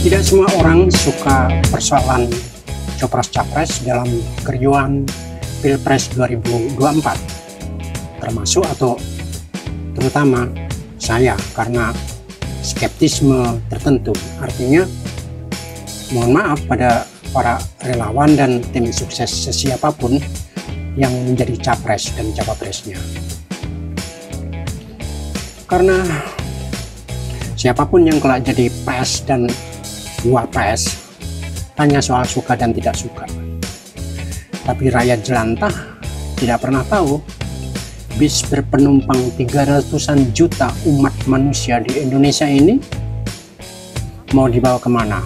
Tidak semua orang suka persoalan Copras-Capres dalam keriuhan Pilpres 2024, termasuk atau terutama saya, karena skeptisme tertentu. Artinya, mohon maaf pada para relawan dan tim sukses siapapun yang menjadi capres dan cawapresnya. Karena siapapun yang kelak jadi pres dan wapres hanya soal suka dan tidak suka. Tapi rakyat jelantah tidak pernah tahu bis berpenumpang 300-an juta umat manusia di Indonesia ini mau dibawa kemana,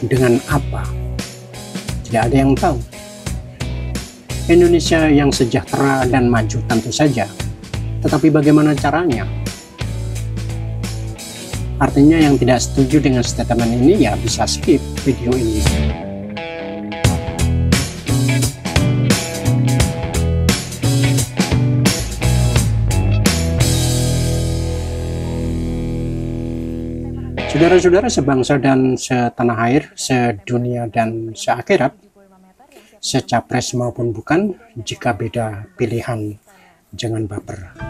dengan apa. Tidak ada yang tahu. Indonesia yang sejahtera dan maju tentu saja, tetapi bagaimana caranya? Artinya yang tidak setuju dengan statement ini ya bisa skip video ini. Saudara-saudara sebangsa dan setanah air, sedunia dan seakhirat, secapres maupun bukan, jika beda pilihan jangan baper.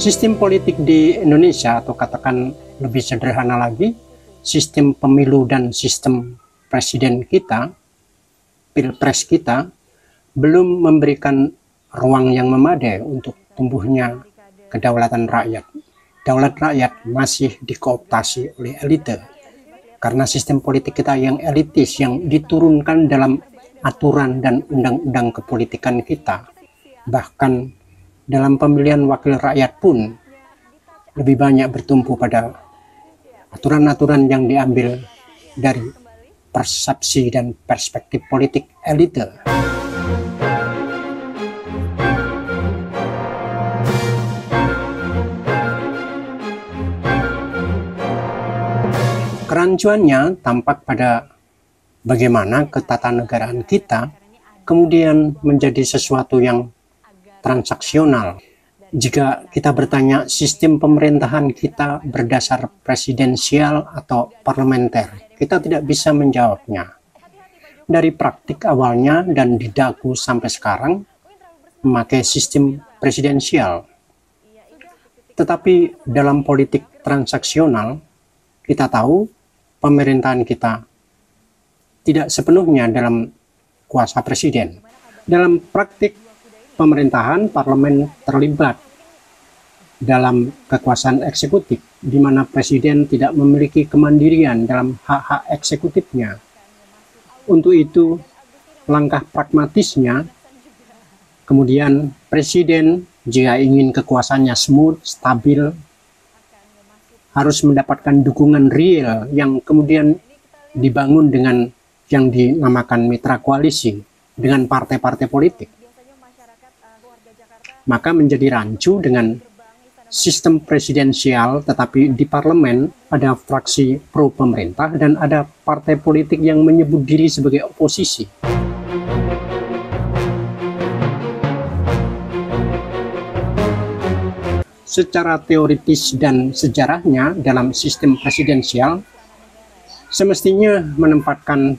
Sistem politik di Indonesia, atau katakan lebih sederhana lagi, sistem pemilu dan sistem presiden kita, pilpres kita, belum memberikan ruang yang memadai untuk tumbuhnya kedaulatan rakyat. Daulat rakyat masih dikooptasi oleh elite, karena sistem politik kita yang elitis, yang diturunkan dalam aturan dan undang-undang kepolitikan kita. Bahkan dalam pemilihan wakil rakyat pun lebih banyak bertumpu pada aturan-aturan yang diambil dari persepsi dan perspektif politik elite. Kerancuannya tampak pada bagaimana ketatanegaraan kita kemudian menjadi sesuatu yang transaksional. Jika kita bertanya sistem pemerintahan kita berdasar presidensial atau parlementer, kita tidak bisa menjawabnya. Dari praktik awalnya dan didagu sampai sekarang memakai sistem presidensial. Tetapi dalam politik transaksional kita tahu pemerintahan kita tidak sepenuhnya dalam kuasa presiden. Dalam praktik pemerintahan, parlemen terlibat dalam kekuasaan eksekutif, di mana presiden tidak memiliki kemandirian dalam hak-hak eksekutifnya. Untuk itu, langkah pragmatisnya, kemudian presiden jika ingin kekuasaannya smooth, stabil, harus mendapatkan dukungan real yang kemudian dibangun dengan yang dinamakan mitra koalisi dengan partai-partai politik. Maka menjadi rancu dengan sistem presidensial, tetapi di parlemen ada fraksi pro pemerintah dan ada partai politik yang menyebut diri sebagai oposisi. Secara teoritis dan sejarahnya dalam sistem presidensial semestinya menempatkan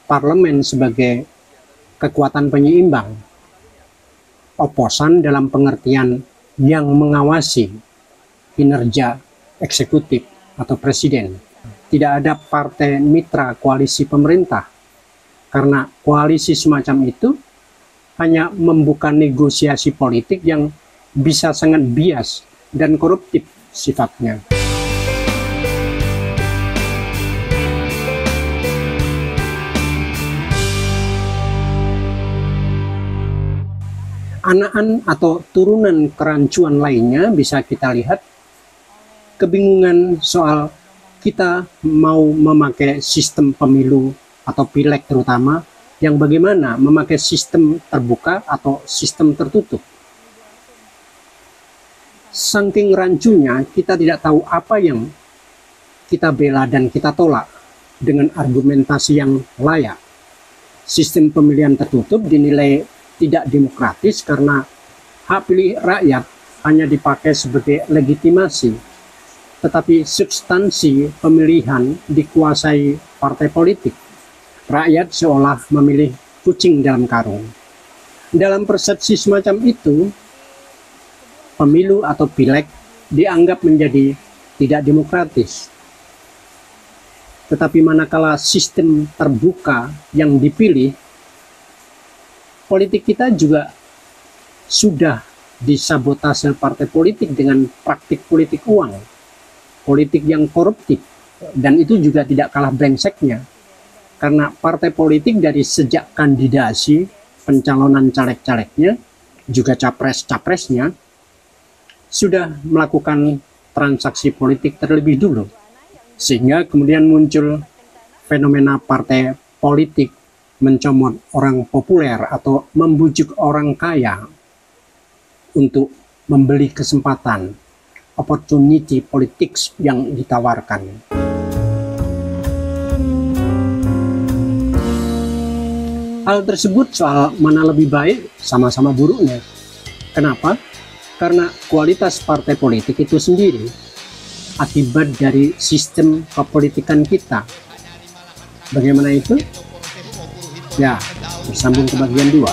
parlemen sebagai kekuatan penyeimbang, oposan dalam pengertian yang mengawasi kinerja eksekutif atau presiden. Tidak ada partai mitra koalisi pemerintah, karena koalisi semacam itu hanya membuka negosiasi politik yang bisa sangat bias dan koruptif sifatnya. Anakan atau turunan kerancuan lainnya bisa kita lihat kebingungan soal kita mau memakai sistem pemilu atau pileg terutama yang bagaimana memakai sistem terbuka atau sistem tertutup. Saking rancunya kita tidak tahu apa yang kita bela dan kita tolak dengan argumentasi yang layak. Sistem pemilihan tertutup dinilai tidak demokratis karena hak pilih rakyat hanya dipakai sebagai legitimasi, tetapi substansi pemilihan dikuasai partai politik. Rakyat seolah memilih kucing dalam karung. Dalam persepsi semacam itu, pemilu atau pileg dianggap menjadi tidak demokratis. Tetapi manakala sistem terbuka yang dipilih, politik kita juga sudah disabotase partai politik dengan praktik politik uang, politik yang koruptif, dan itu juga tidak kalah brengseknya. Karena partai politik dari sejak kandidasi, pencalonan caleg-calegnya, juga capres-capresnya, sudah melakukan transaksi politik terlebih dulu. Sehingga kemudian muncul fenomena partai politik mencomot orang populer atau membujuk orang kaya untuk membeli kesempatan, opportunity politics yang ditawarkan. Hal tersebut soal mana lebih baik, sama-sama buruknya. Kenapa? Karena kualitas partai politik itu sendiri akibat dari sistem kepolitikan kita. Bagaimana itu? Ya, bersambung ke bagian 2.